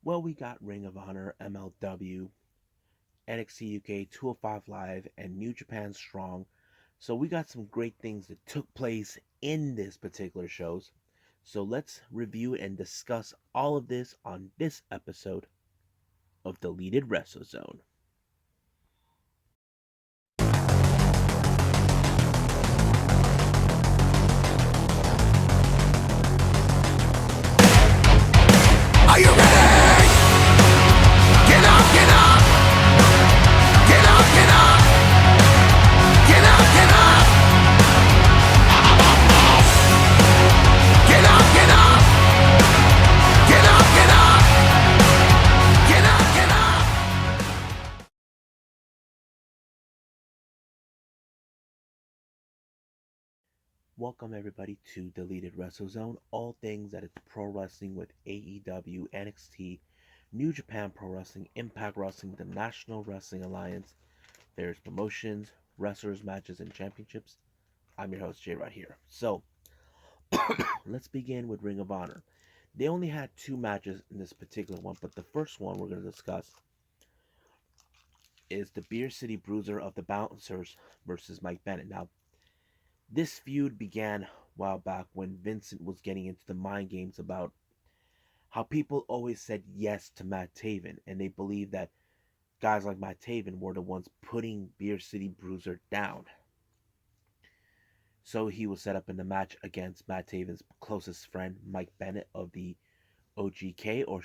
Well, we got Ring of Honor, MLW, NXT UK 205 Live, and New Japan Strong. So we got some great things that took place in this particular shows. So let's review and discuss all of this on this episode of Deleted Wrestle Zone. Are you ready? Get up, get up. Get up, get up. Get up, get up. Get up, get up. Get up, get up. Get up, get up. Welcome everybody to Deleted Wrestle Zone, all things that is pro wrestling with AEW, NXT, New Japan Pro Wrestling, Impact Wrestling, the National Wrestling Alliance. There's promotions, wrestlers, matches, and championships. I'm your host Jay right here. So let's begin with Ring of Honor. They only had two matches in this particular one, but the first one we're going to discuss is the Beer City Bruiser of the Bouncers versus Mike Bennett. Now, this feud began a while back when Vincent was getting into the mind games about how people always said yes to Matt Taven, and they believed that guys like Matt Taven were the ones putting Beer City Bruiser down. So he was set up in the match against Matt Taven's closest friend, Mike Bennett of the OGK, or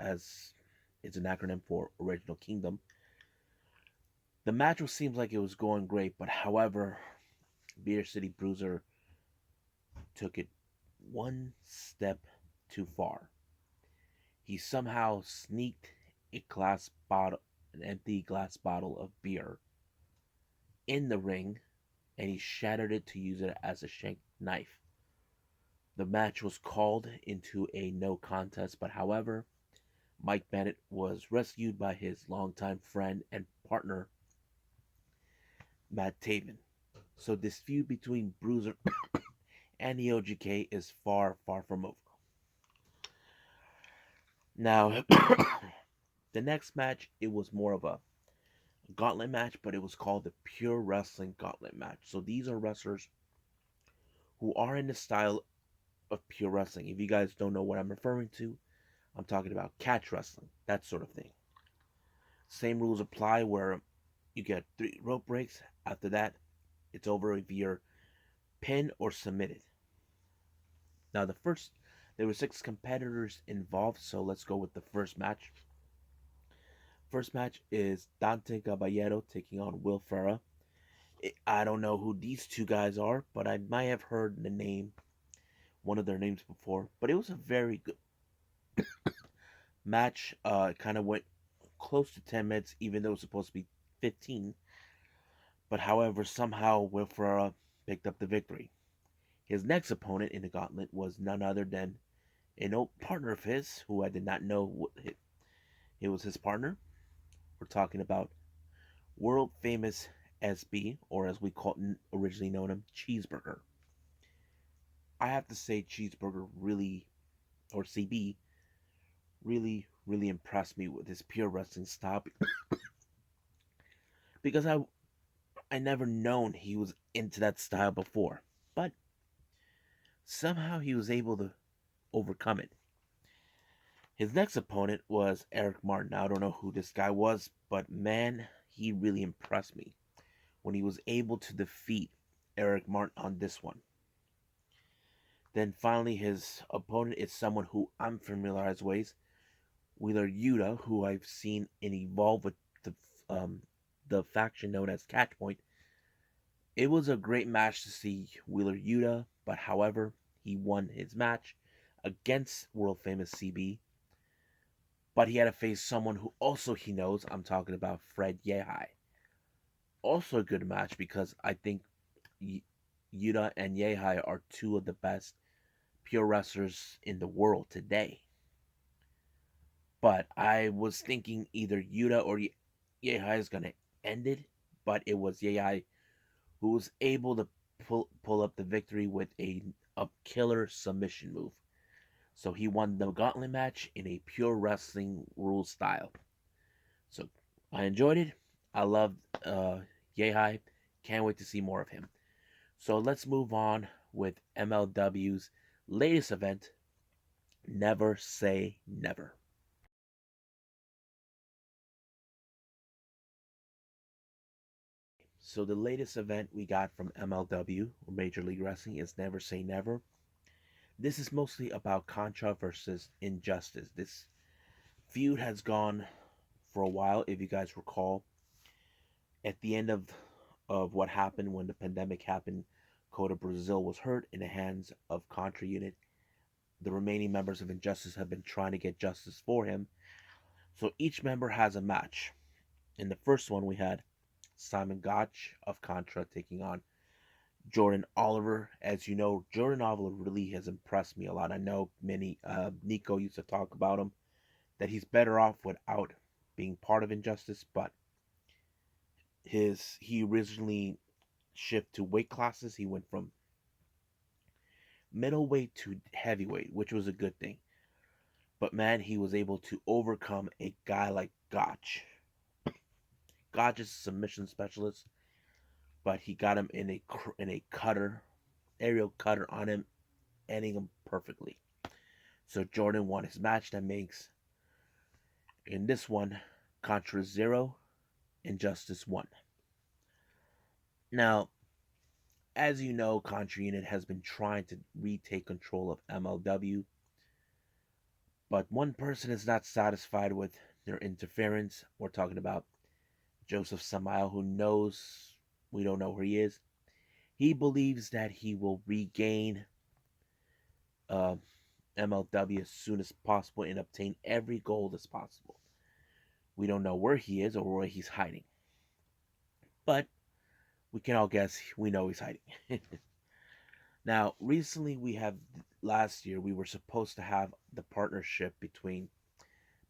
as it's an acronym for Original Kingdom. The match seems like it was going great, but however, Beer City Bruiser took it one step too far. He somehow sneaked an empty glass bottle of beer in the ring, and he shattered it to use it as a shank knife. The match was called into a no contest, but however, Mike Bennett was rescued by his longtime friend and partner, Matt Taven. So this feud between Bruiser and the OGK is far, far from over. Now, the next match, it was more of a gauntlet match, but it was called the Pure Wrestling Gauntlet match. So these are wrestlers who are in the style of pure wrestling. If you guys don't know what I'm referring to, I'm talking about catch wrestling, that sort of thing. Same rules apply where you get 3 rope breaks. After that, it's over if you're pinned or submitted. Now, there were 6 competitors involved, so let's go with the first match. First match is Dante Caballero taking on Will Ferrara. I don't know who these two guys are, but I might have heard one of their names before. But it was a very good match. It kind of went close to 10 minutes, even though it was supposed to be 15. But however, somehow Will Ferrara picked up the victory. His next opponent in the gauntlet was none other than an old partner of his, who I did not know it was his partner. We're talking about world famous SB, or as we originally known him, Cheeseburger. I have to say, Cheeseburger really, or CB, really impressed me with his pure wrestling style because I never known he was into that style before, but somehow he was able to overcome it. His next opponent was Eric Martin. Now, I don't know who this guy was, but man, he really impressed me when he was able to defeat Eric Martin on this one. Then finally, his opponent is someone who I'm familiarized with, Wheeler Yuta, who I've seen in Evolve with the faction known as Catchpoint. It was a great match to see Wheeler Yuta, but however, he won his match against world famous CB. But he had to face someone who also he knows. I'm talking about Fred Yehi. Also a good match because I think Yuta and Yehi are two of the best pure wrestlers in the world today. But I was thinking either Yuta or Yehi is going to end it, but it was Yehi who was able to pull up the victory with a killer submission move. So he won the Gauntlet match in a pure wrestling rules style. So I enjoyed it. I loved Yehai. Can't wait to see more of him. So let's move on with MLW's latest event, Never Say Never. So the latest event we got from MLW, or Major League Wrestling, is Never Say Never. This is mostly about Contra versus Injustice. This feud has gone for a while, if you guys recall. At the end of what happened when the pandemic happened, Kota Brazil was hurt in the hands of Contra Unit. The remaining members of Injustice have been trying to get justice for him. So each member has a match. In the first one, we had Simon Gotch of Contra taking on Jordan Oliver. As you know, Jordan Oliver really has impressed me a lot. I know Nico used to talk about him, that he's better off without being part of Injustice, but he originally shifted to weight classes. He went from middleweight to heavyweight, which was a good thing. But man, he was able to overcome a guy like Gotch. Gotch is a submission specialist, but he got him in a cutter, aerial cutter on him, ending him perfectly. So Jordan won his match. That makes, in this one, Contra 0, Injustice 1. Now, as you know, Contra Unit has been trying to retake control of MLW, but one person is not satisfied with their interference. We're talking about Joseph Samael, who knows we don't know where he is. He believes that he will regain uh, MLW as soon as possible and obtain every gold as possible. We don't know where he is or where he's hiding, but we can all guess we know he's hiding. Now, recently last year, we were supposed to have the partnership between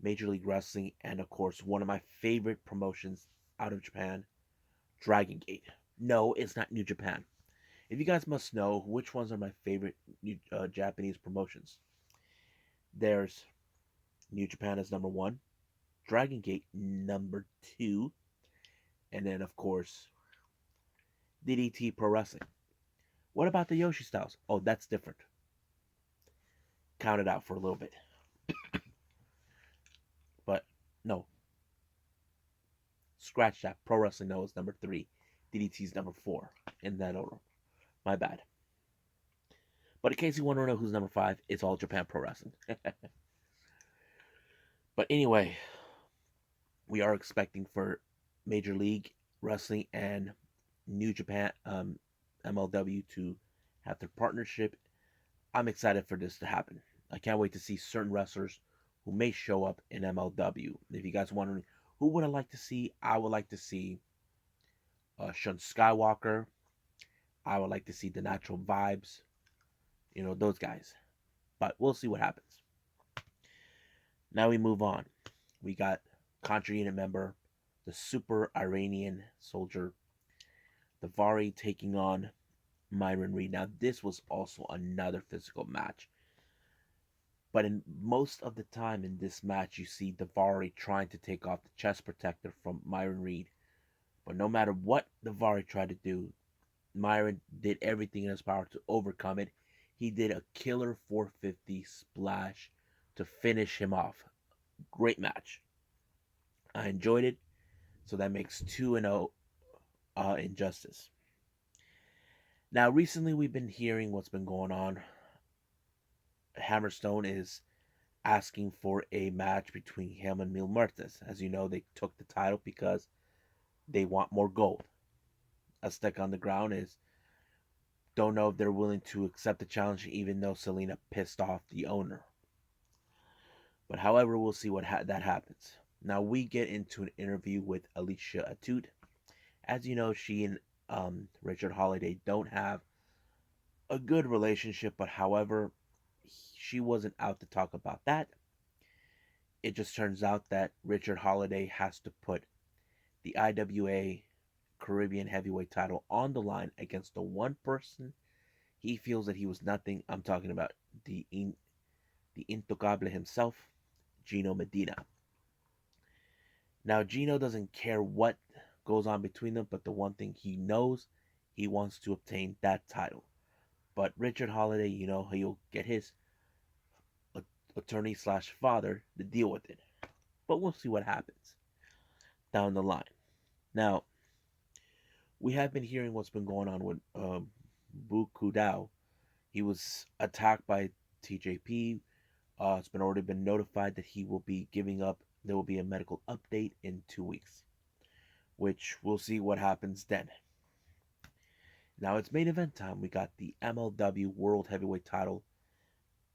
Major League Wrestling and, of course, one of my favorite promotions out of Japan, Dragon Gate. No, it's not New Japan. If you guys must know which ones are my favorite Japanese promotions, there's New Japan as number one, Dragon Gate number two, and then, of course, DDT Pro Wrestling. What about the Yoshi Styles? Oh, that's different. Count it out for a little bit. But no, scratch that. Pro Wrestling No is number three. DDT's number four. In that order. My bad. But in case you want to know who's number five, it's All Japan Pro Wrestling. But anyway, we are expecting for Major League Wrestling and New Japan MLW to have their partnership. I'm excited for this to happen. I can't wait to see certain wrestlers who may show up in MLW. If you guys are wondering who would I like to see, I would like to see Shun Skywalker. I would like to see the Natural Vibes. You know, those guys. But we'll see what happens. Now we move on. We got Contra Unit member, the Super Iranian Soldier, the Vari taking on Myron Reed. Now, this was also another physical match. But in most of the time in this match, you see Davari trying to take off the chest protector from Myron Reed. But no matter what Davari tried to do, Myron did everything in his power to overcome it. He did a killer 450 splash to finish him off. Great match. I enjoyed it. So that makes 2-0 Injustice. Now, recently we've been hearing what's been going on. Hammerstone is asking for a match between him and Mil Muertes. As you know, they took the title because they want more gold. A stick on the ground is don't know if they're willing to accept the challenge, even though Selena pissed off the owner. But however, we'll see what that happens. Now we get into an interview with Alicia Atout. As you know, she and Richard Holiday don't have a good relationship, but however, she wasn't out to talk about that. It just turns out that Richard Holiday has to put the IWA Caribbean Heavyweight title on the line against the one person he feels that he was nothing. I'm talking about the the Intocable himself, Gino Medina. Now, Gino doesn't care what goes on between them, but the one thing he knows, he wants to obtain that title. But Richard Holiday, he'll get his attorney slash father to deal with it. But we'll see what happens down the line. Now, we have been hearing what's been going on with Bu Kudao. He was attacked by TJP. It's been already been notified that he will be giving up. There will be a medical update in 2 weeks, which we'll see what happens then. Now it's main event time. We got the MLW World Heavyweight Title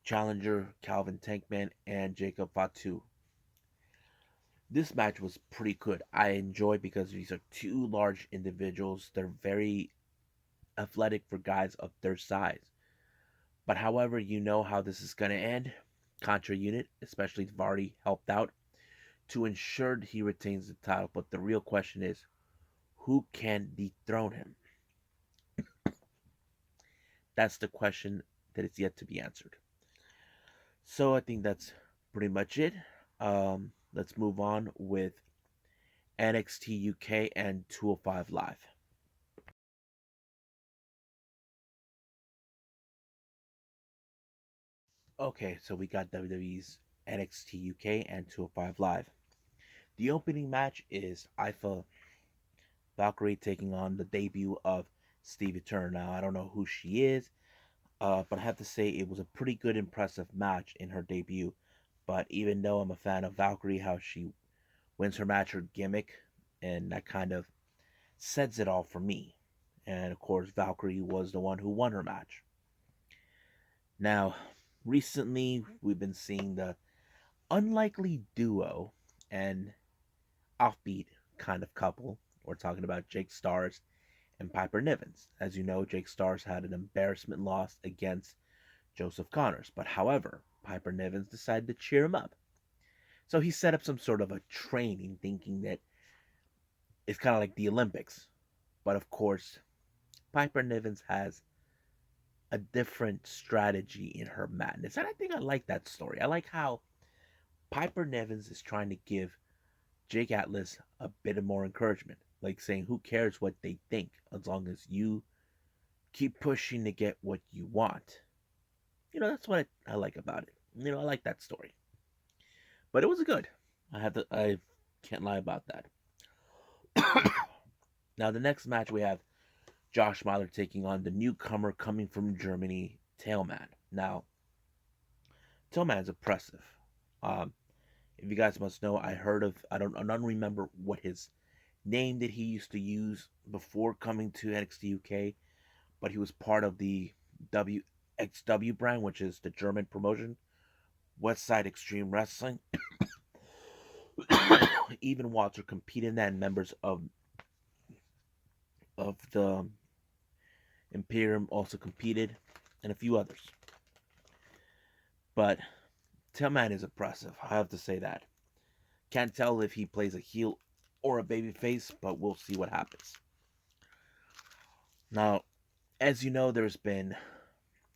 challenger Calvin Tankman and Jacob Fatu. This match was pretty good. I enjoyed because these are two large individuals. They're very athletic for guys of their size. But however, you know how this is going to end. Contra Unit, especially Vardy, helped out to ensure he retains the title. But the real question is, who can dethrone him? That's the question that is yet to be answered. So I think that's pretty much it. Let's move on with NXT UK and 205 Live. Okay, so we got WWE's NXT UK and 205 Live. The opening match is Ifa Valkyrie taking on the debut of Stevie Turner. Now, I don't know who she is, but I have to say it was a pretty good, impressive match in her debut. But even though I'm a fan of Valkyrie, how she wins her match, her gimmick, and that kind of sets it all for me. And of course, Valkyrie was the one who won her match. Now, recently we've been seeing the unlikely duo and offbeat kind of couple. We're talking about Jake Stars and Piper Nivens. As you know, Jake Stars had an embarrassment loss against Joseph Connors. But however, Piper Nivens decided to cheer him up. So he set up some sort of a training thinking that it's kind of like the Olympics. But of course, Piper Nivens has a different strategy in her madness. And I think I like that story. I like how Piper Nivens is trying to give Jake Atlas a bit of more encouragement. Like saying, who cares what they think as long as you keep pushing to get what you want. That's what I like about it. I like that story. But it was good. I can't lie about that. Now the next match we have Josh Myler taking on the newcomer coming from Germany, Tailman. Now, Tailman's impressive. If you guys must know, I don't remember what his name that he used to use before coming to NXT UK, but he was part of the WXW brand, which is the German promotion, Westside Extreme Wrestling. Even Walter competed in that, and members of the Imperium also competed, and a few others. But Tailman is impressive, I have to say that. Can't tell if he plays a heel or a babyface, but we'll see what happens. Now, as you know, there's been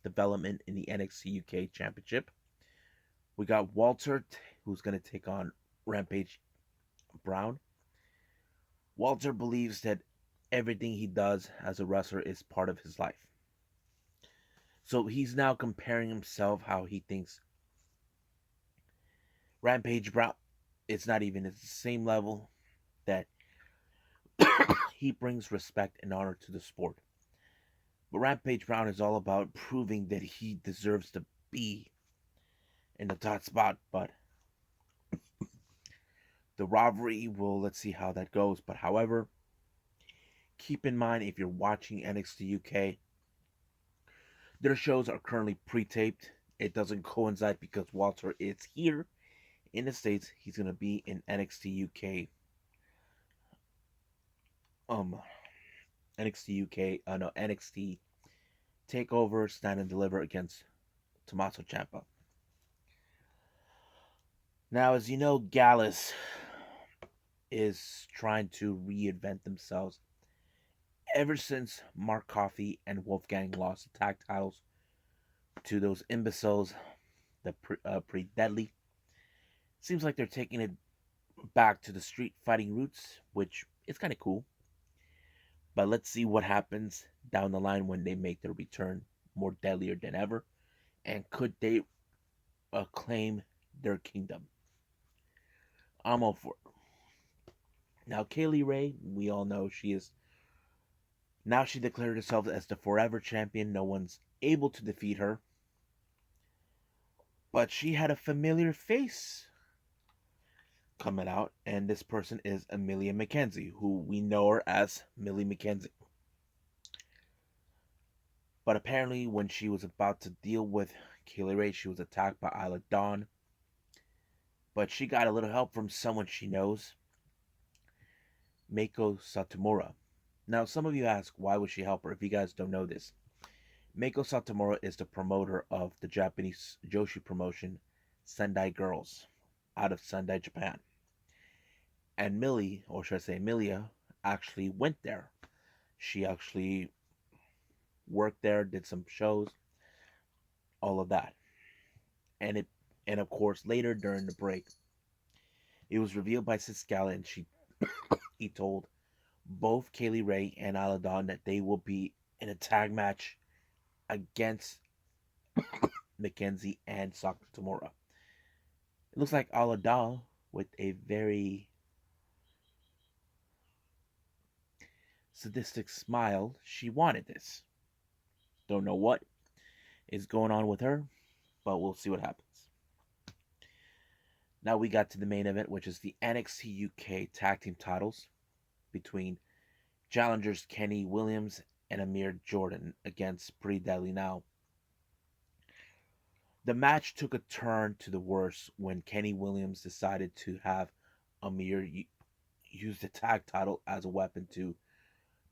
development in the NXT UK Championship. We got Walter, who's going to take on Rampage Brown. Walter believes that everything he does as a wrestler is part of his life. So he's now comparing himself how he thinks Rampage Brown, it's not even at the same level, that he brings respect and honor to the sport. But Rampage Brown is all about proving that he deserves to be in the top spot. But the rivalry let's see how that goes. But however, keep in mind, if you're watching NXT UK, their shows are currently pre-taped. It doesn't coincide because Walter is here in the States. He's going to be in NXT UK. NXT Takeover Stand and Deliver against Tommaso Ciampa. Now, as you know, Gallus is trying to reinvent themselves ever since Mark Coffey and Wolfgang lost the tag titles to those imbeciles Pretty Deadly. Seems like they're taking it back to the street fighting roots, which is kind of cool. But let's see what happens down the line when they make their return more deadlier than ever. And could they claim their kingdom? I'm all for it. Now, Kaylee Ray, we all know she is. Now she declared herself as the forever champion. No one's able to defeat her. But she had a familiar face coming out, and this person is Emilia Mckenzie, who we know her as Millie Mckenzie. But apparently, when she was about to deal with Kaylee Ray, she was attacked by Isla Dawn. But she got a little help from someone she knows, Meiko Satomura. Now, some of you ask, why would she help her? If you guys don't know this, Meiko Satomura is the promoter of the Japanese Joshi promotion, Sendai Girls, out of Sendai, Japan. And Millie, or should I say Emilia, actually went there. She actually worked there, did some shows, all of that. And and of course later during the break, it was revealed by Sid Scala, and he told both Kaylee Ray and Aladon that they will be in a tag match against Mckenzie and Satomura. It looks like Aladon, with a very sadistic smile, she wanted this. Don't know what is going on with her, but we'll see what happens. Now we got to the main event, which is the NXT UK Tag Team titles between challengers Kenny Williams and Amir Jordan against Pretty Deadly. Now, the match took a turn to the worse when Kenny Williams decided to have Amir use the tag title as a weapon to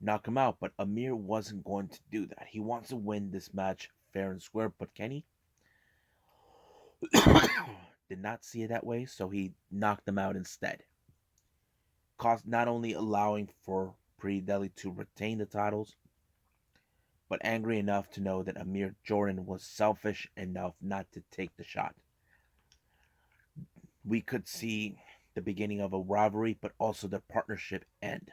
knock him out, but Amir wasn't going to do that. He wants to win this match fair and square, but Kenny did not see it that way, so he knocked him out instead. Not only allowing for Pretty Deadly to retain the titles, but angry enough to know that Amir Jordan was selfish enough not to take the shot. We could see the beginning of a rivalry, but also the partnership end.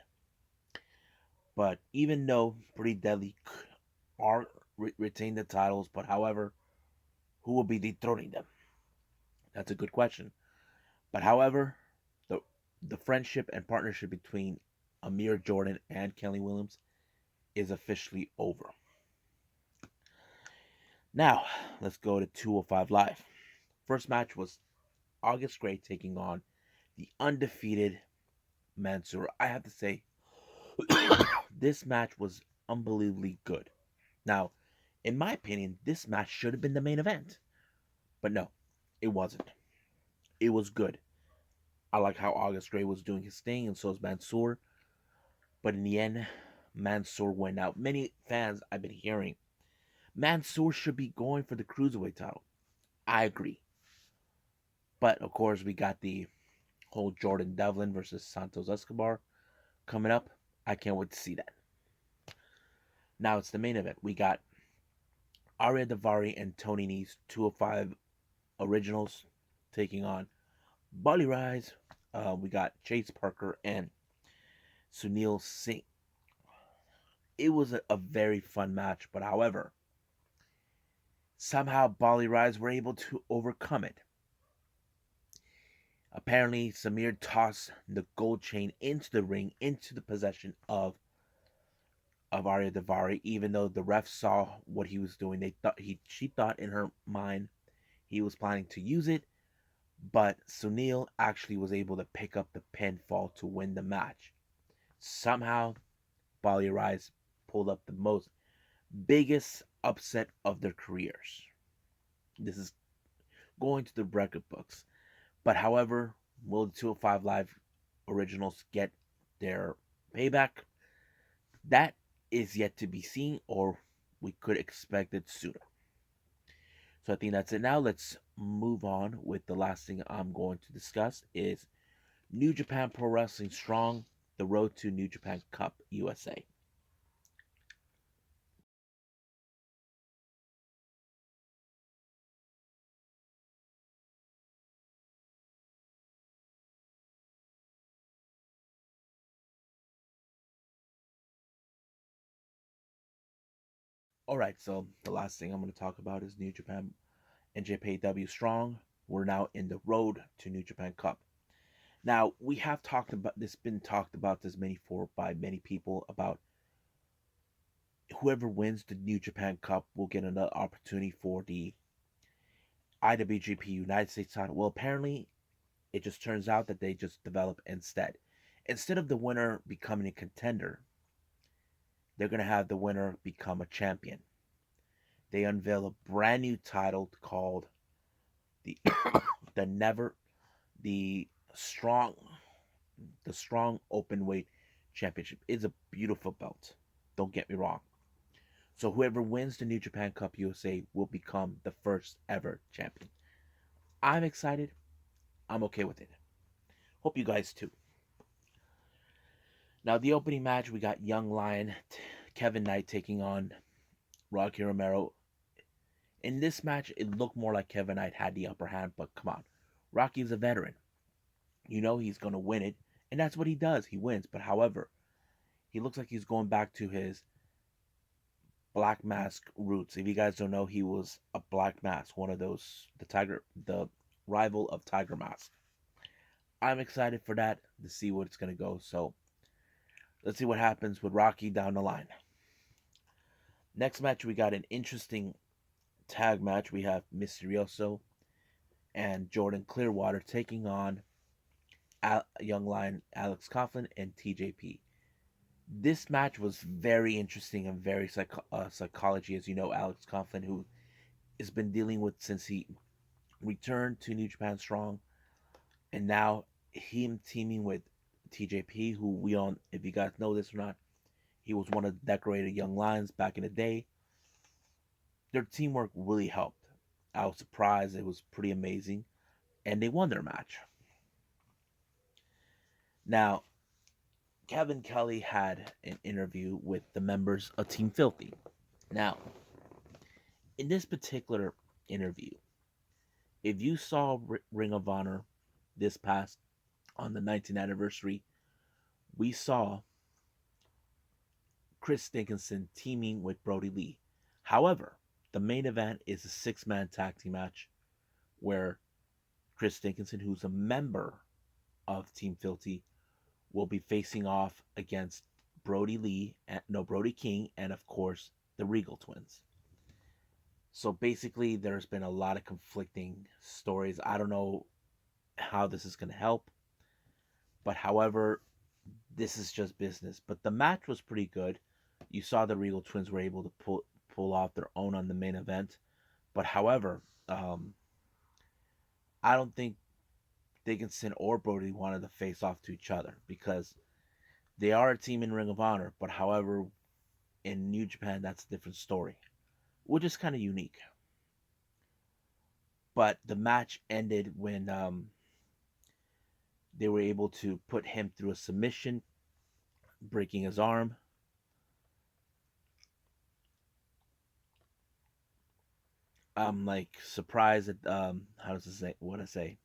But even though Pretty Deadly are retain the titles, but however, who will be dethroning them? That's a good question. But however, the friendship and partnership between Amir Jordan and Kelly Williams is officially over. Now, let's go to 205 Live. First match was August Gray taking on the undefeated Mansoor. I have to say, this match was unbelievably good. Now, in my opinion, this match should have been the main event. But no, it wasn't. It was good. I like how August Gray was doing his thing, and so is Mansoor. But in the end, Mansoor went out. Many fans I've been hearing, Mansoor should be going for the Cruiserweight title. I agree. But of course, we got the whole Jordan Devlin versus Santos Escobar coming up. I can't wait to see that. Now it's the main event. We got Arya Davari and Tony Nese 205 originals taking on Bolly-Rise. We got Chase Parker and Sunil Singh. It was a very fun match, but however, somehow Bolly-Rise were able to overcome it. Apparently, Samir tossed the gold chain into the ring, into the possession of Arya Davari, even though the ref saw what he was doing. She thought in her mind he was planning to use it, but Sunil actually was able to pick up the pinfall to win the match. Somehow, Bolly-Rise pulled up the biggest upset of their careers. This is going to the record books. But however, will the 205 Live originals get their payback? That is yet to be seen, or we could expect it sooner. So I think that's it. Now let's move on with the last thing I'm going to discuss is New Japan Pro Wrestling Strong, the road to New Japan Cup USA. Alright, so the last thing I'm going to talk about is New Japan NJPW Strong. We're now in the road to New Japan Cup. Now, we have talked about this, been talked about this by many people about whoever wins the New Japan Cup will get another opportunity for the IWGP United States title. Well, apparently, it just turns out that they just develop instead. Instead of the winner becoming a contender, they're going to have the winner become a champion. They unveil a brand new title called the the never the strong the strong open weight championship. It's a beautiful belt. Don't get me wrong. So whoever wins the New Japan Cup USA will become the first ever champion. I'm excited. I'm okay with it. Hope you guys too. Now the opening match, we got Young Lion Kevin Knight taking on Rocky Romero. In this match, it looked more like Kevin Knight had the upper hand, but come on. Rocky's a veteran. You know he's going to win it, and that's what he does. He wins. But however, he looks like he's going back to his Black Mask roots. If you guys don't know, he was a Black Mask, one of those, the rival of Tiger Mask. I'm excited for that to see what it's going to go. So let's see what happens with Rocky down the line. Next match, we got an interesting tag match. We have Mysterioso and Jordan Clearwater taking on Young Lion Alex Coughlin and TJP. This match was very interesting and very psychology, as you know, Alex Coughlin, who has been dealing with since he returned to New Japan Strong, and now him teaming with TJP, who we all, if you guys know this or not, he was one of the decorated Young Lions back in the day. Their teamwork really helped. I was surprised. It was pretty amazing, and they won their match. Now, Kevin Kelly had an interview with the members of Team Filthy. Now, in this particular interview, if you saw Ring of Honor this past on the 19th anniversary, we saw Chris Dickinson teaming with Brody Lee. However, the main event is a 6-man tag team match where Chris Dickinson, who's a member of Team Filthy, will be facing off against Brody King, and of course the Regal Twins. So basically, there's been a lot of conflicting stories. I don't know how this is going to help, but however, this is just business. But the match was pretty good. You saw the Regal Twins were able to pull off their own on the main event, but however, I don't think Dickinson or Brody wanted to face off to each other because they are a team in Ring of Honor, but however, in New Japan, that's a different story, which is kind of unique. But the match ended when they were able to put him through a submission, breaking his arm. I'm like surprised at how does it say? What I say?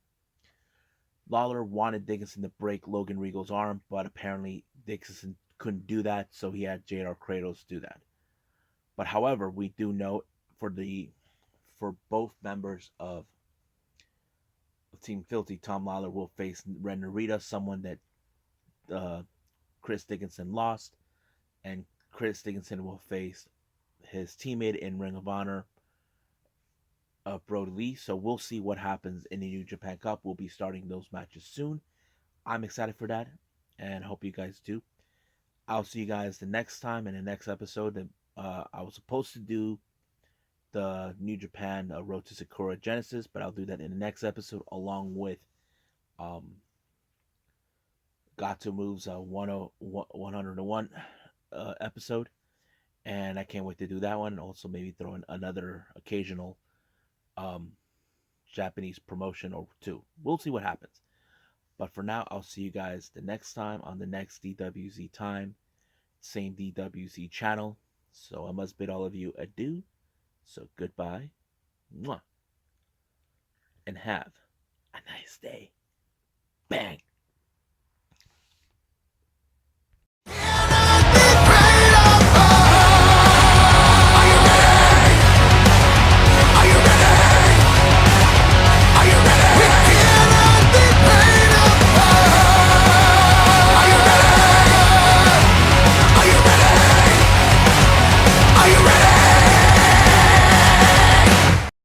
Lawler wanted Dickinson to break Logan Regal's arm, but apparently Dickinson couldn't do that, so he had JR Kratos do that. But however, we do know for both members of Team Filthy, Tom Lawler will face Ren Narita, someone that Chris Dickinson lost, and Chris Dickinson will face his teammate in Ring of Honor, Brody Lee. So we'll see what happens in the New Japan Cup. We'll be starting those matches soon. I'm excited for that, and hope you guys do. I'll see you guys the next time in the next episode. I was supposed to do the New Japan Road to Sakura Genesis, but I'll do that in the next episode along with Gato Moves 101 episode, and I can't wait to do that one. Also, maybe throw in another occasional Japanese promotion or two. We'll see what happens. But for now, I'll see you guys the next time on the next DWZ time, same DWZ channel. So I must bid all of you adieu. So goodbye, mwah, and have a nice day.